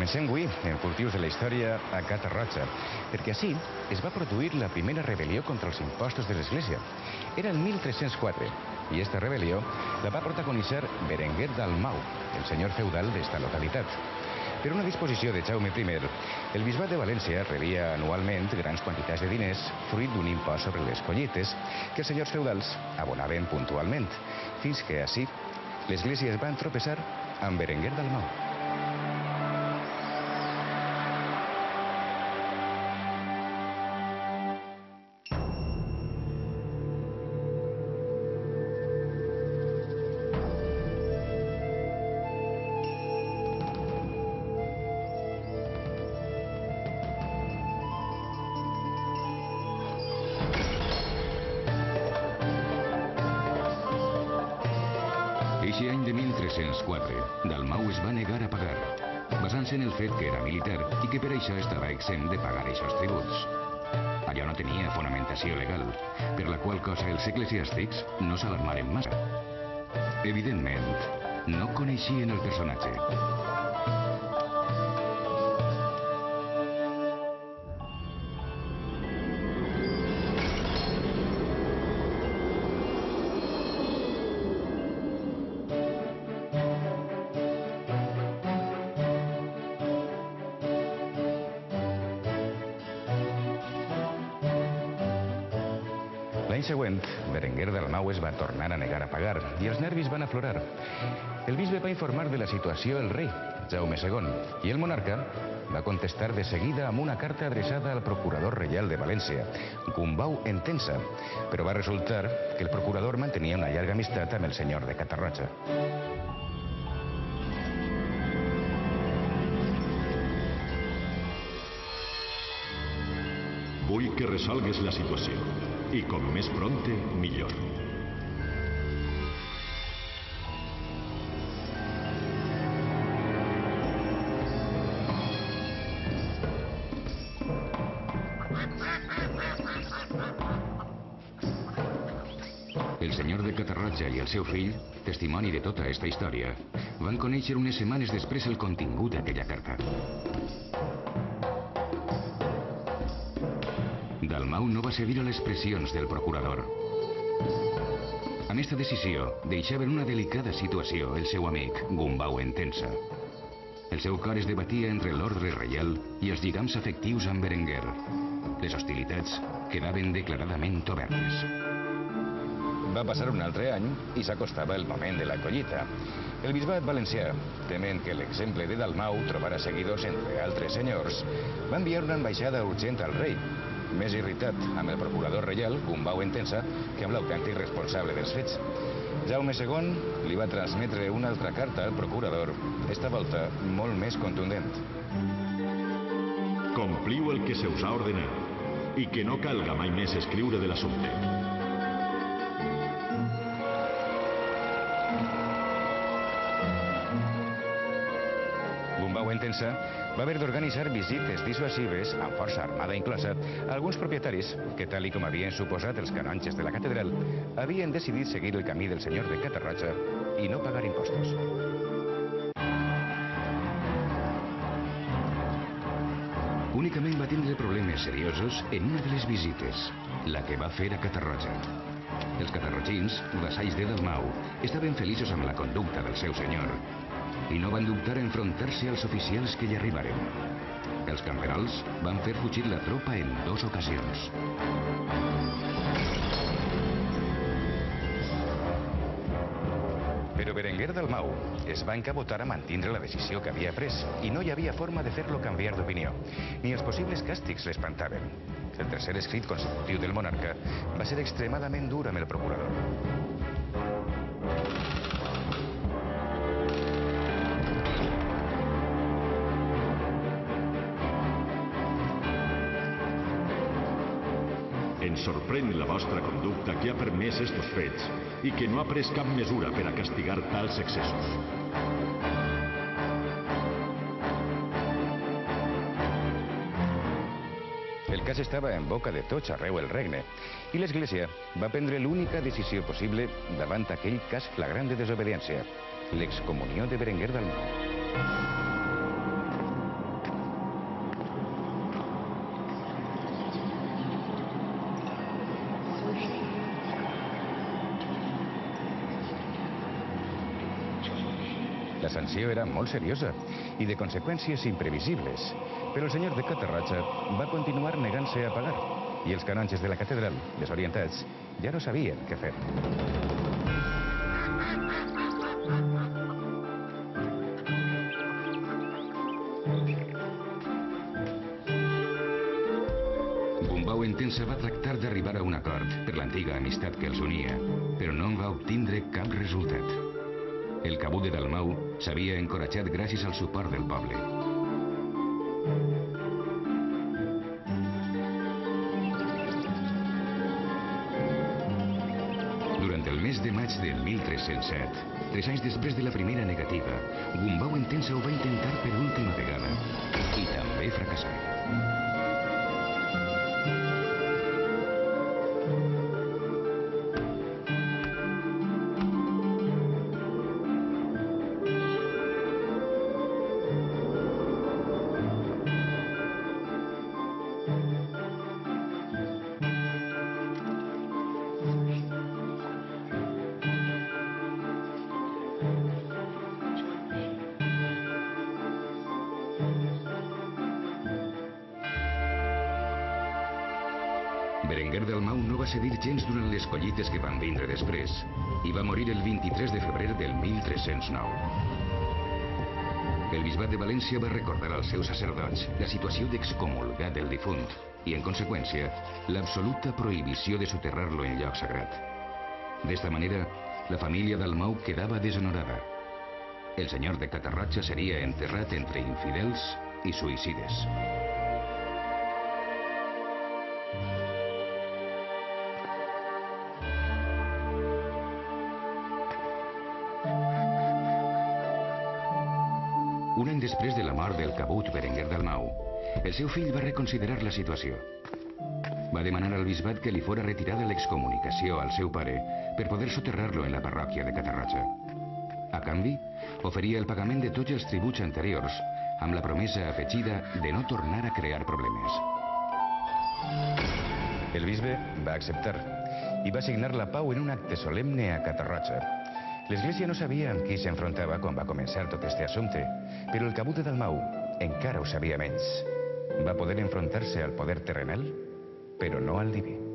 Comencem avui, en Cultius de la Història, a Catarroja, perquè així es va produir la primera rebel·lió contra els impostos de l'Església. Era el 1304, i esta rebel·lió la va protagonitzar Berenguer Dalmau, el senyor feudal d'esta localitat. Per una disposició de Jaume I, el bisbat de València rebia anualment grans quantitats de diners fruit d'un impost sobre les collites que els senyors feudals abonaven puntualment, fins que així l'Església es va entropeçar amb Berenguer Dalmau. Eixe any de 1304, Dalmau es va negar a pagar, basant-se en el fet que era militar i que per això estava exempt de pagar eixos tributs. Allò no tenia fonamentació legal, per la qual cosa els eclesiàstics no s'alarmaren massa. Evidentment, no coneixien el personatge. L'any següent, Berenguer Dalmau es va tornar a negar a pagar i els nervis van aflorar. El bisbe va informar de la situació al rei, Jaume II, i el monarca va contestar de seguida amb una carta adreçada al procurador reial de València, Gumbau Entença, però va resultar que el procurador mantenia una llarga amistat amb el senyor de Catarroja. Vull que resolgues la situació, i com més prompte, millor. El senyor de Catarroja i el seu fill, testimoni de tota aquesta història, van conèixer unes setmanes després el contingut d'aquella carta. Dalmau no va cedir a les pressions del procurador. Amb esta decisió deixava en una delicada situació el seu amic Gumbau Entença. El seu cor es debatia entre l'ordre reial i els lligams afectius amb Berenguer. Les hostilitats quedaven declaradament obertes. Va passar un altre any i s'acostava el moment de la collita. El bisbat valencià, tement que l'exemple de Dalmau trobara seguidors entre altres senyors, va enviar una ambaixada urgent al rei, més irritat amb el procurador reial, Gumbau Entença, que amb l'autèntic responsable dels fets. Jaume II li va transmetre una altra carta al procurador, esta volta molt més contundent. Compliu el que se us ha ordenat i que no calga mai més escriure de l'assumpte. Gumbau Entença va haver d'organitzar visites dissuasives, amb força armada inclosa, a alguns propietaris que, tal i com havien suposat els canonges de la catedral, havien decidit seguir el camí del senyor de Catarroja i no pagar impostos. Únicament va tindre problemes seriosos en una de les visites, la que va fer a Catarroja. Els catarrogins, vassalls de Dalmau, estaven feliços amb la conducta del seu senyor i no van dubtar a enfrontar-se als oficials que hi arribaren. Els camperols van fer fugir la tropa en 2 ocasions. Però Berenguer Dalmau es va encabotar a mantindre la decisió que havia pres i no hi havia forma de fer-lo canviar d'opinió. Ni els possibles càstigs l'espantaven. El tercer escrit consecutiu del monarca va ser extremadament dur amb el procurador. Ens sorprèn la vostra conducta que ha permès estos fets i que no ha pres cap mesura per a castigar tals excessos. El cas estava en boca de tots arreu el regne i l'Església va prendre l'única decisió possible davant aquell cas flagrant de desobediència, l'excomunió de Berenguer Dalmau. La sanció era molt seriosa i de conseqüències imprevisibles, però el senyor de Catarroja va continuar negant-se a pagar i els canonges de la catedral, desorientats, ja no sabien què fer. Gumbau Entença va tractar d'arribar a un acord per l'antiga amistat que els unia, però no en va obtindre cap resultat. El cabut de Dalmau s'havia encoratjat gràcies al suport del poble. Durant el mes de maig del 1307, 3 anys després de la primera negativa, Gumbau Entença ho va intentar per última vegada i també fracassà. Berenguer Dalmau no va cedir gens durant les collites que van vindre després i va morir el 23 de febrer del 1309. El bisbat de València va recordar als seus sacerdots la situació d'excomulgat del difunt i, en conseqüència, l'absoluta prohibició de soterrar-lo en lloc sagrat. D'esta manera, la família Dalmau quedava deshonorada. El senyor de Catarroja seria enterrat entre infidels i suïcides. Un any després de la mort del cabut Berenguer Dalmau, el seu fill va reconsiderar la situació. Va demanar al bisbat que li fora retirada l'excomunicació al seu pare per poder soterrar-lo en la parròquia de Catarroja. A canvi, oferia el pagament de tots els tributs anteriors amb la promesa afegida de no tornar a crear problemes. El bisbe va acceptar i va signar la pau en un acte solemne a Catarroja. L'Església no sabia amb qui s'enfrontava quan va començar tot este assumpte, però el cabut de Dalmau encara ho sabia menys. Va poder enfrontar-se al poder terrenal, però no al diví.